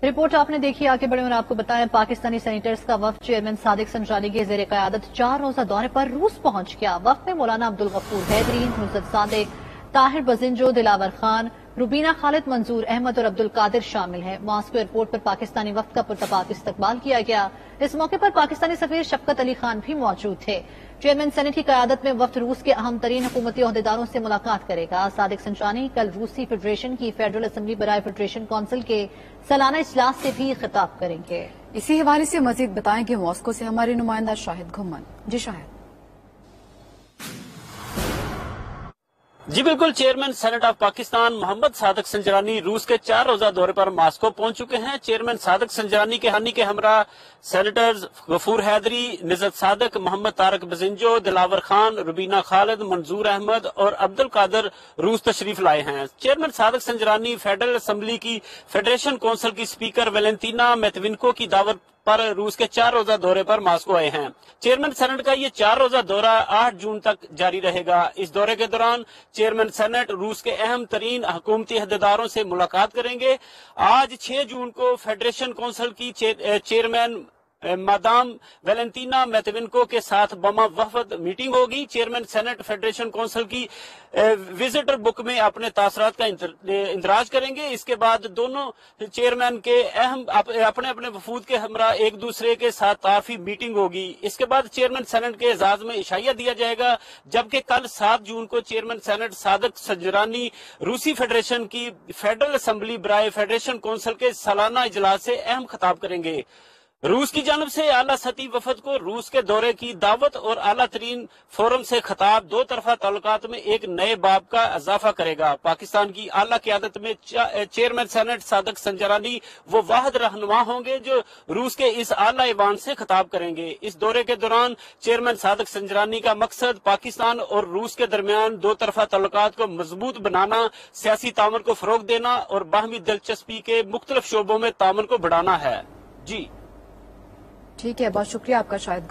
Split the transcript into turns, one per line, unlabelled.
Report आपने देखी, आगे बढ़े और आपको बताएं पाकिस्तानी सेनेटर्स का वफ्द चेयरमैन सादिक संजानी के जेर क़यादत 4 रोज़ा दौरे पर रूस पहुंच गया। वफ्द में मौलाना अब्दुल गफूर हैदरी, नुसरत सादिक, ताहिर बजिंजो, दिलावर खान, रुबीना खालिद, मंजूर अहमद और अब्दुल कादिर शामिल हैं। मॉस्को एयरपोर्ट पर पाकिस्तानी वफ्द का पुरतपाक इस्तकबाल किया गया। इस मौके पर पाकिस्तानी सफीर शफकत अली खान भी मौजूद थे। चेयरमैन सेनेट की क़यादत में वफ्द रूस के अहम तरीन हुकूमती ओहदेदारों से मुलाकात करेगा। सादिक संजानी कल रूसी फेडरेशन की फेडरल असम्बली बराए फेडरेशन काउंसिल के सालाना इजलास से भी खिताब करेंगे।
इसी हवाले से मजीद बताएंगे मॉस्को से हमारे नुमाइंदा शाहिद घुम्मन। जी शाहिद।
जी बिल्कुल, chairman senate of Pakistan Muhammad Sadiq Sanjrani रूस के 4 रोजा दौरे पर मॉस्को पहुंच चुके हैं। चेयरमैन सादिक संजरानी के हानि के हमरा सेनेटर्स गफूर हैदरी, निजत सादिक, मोहम्मद तारक बजिंजो, दिलावर खान, रुबीना खालिद, मंजूर अहमद और अब्दुल कादिर रूस तशरीफ लाए हैं। Chairman Sadiq Sanjrani federal assembly की फेडरेशन काउंसिल की स्पीकर वेलेंटीना मैतविनको की दावत पर रूस के 4 रोजा दौरे पर मॉस्को आए हैं। चेयरमैन सेनेट का ये 4 रोजा दौरा 8 जून तक जारी रहेगा। इस दौरे के दौरान चेयरमैन सेनेट रूस के अहम तरीन हुकूमती अहदेदारों से मुलाकात करेंगे। आज 6 जून को फेडरेशन काउंसिल की चेयरमैन मादाम वेलेंटीना मैतविनको के साथ बमा वफद मीटिंग होगी। चेयरमैन सेनेट फेडरेशन काउंसिल की विजिटर बुक में अपने तासरात का इंदराज करेंगे। इसके बाद दोनों चेयरमैन के अहम अपने अपने वफूद के हमरा एक दूसरे के साथ तारफी मीटिंग होगी। इसके बाद चेयरमैन सेनेट के एजाज में इशाया दिया जाएगा, जबकि कल 7 जून को चेयरमैन सेनेट सादिक संजरानी रूसी फेडरेशन की फेडरल असम्बली बराए फेडरेशन काउंसिल के सालाना इजलास से अहम खिताब करेंगे। रूस की जानब से आला सतही वफद को रूस के दौरे की दावत और आला तरीन फोरम से खिताब दो तरफा ताल्लुकात में एक नए बाब का इजाफा करेगा। पाकिस्तान की आला क़यादत में चेयरमैन सेनेट सादिक संजरानी वो वाहिद रहनुमा होंगे जो रूस के इस आला ईवान से खिताब करेंगे। इस दौरे के दौरान चेयरमैन सादिक संजरानी का मकसद पाकिस्तान और रूस के दरमियान दो तरफा ताल्लुकात को मजबूत बनाना, सियासी तामन को फरोग देना और बाहमी दिलचस्पी के मुख्तलिफ शोबों में तामन को बढ़ाना है। जी
ठीक है, बहुत शुक्रिया आपका शाहिद।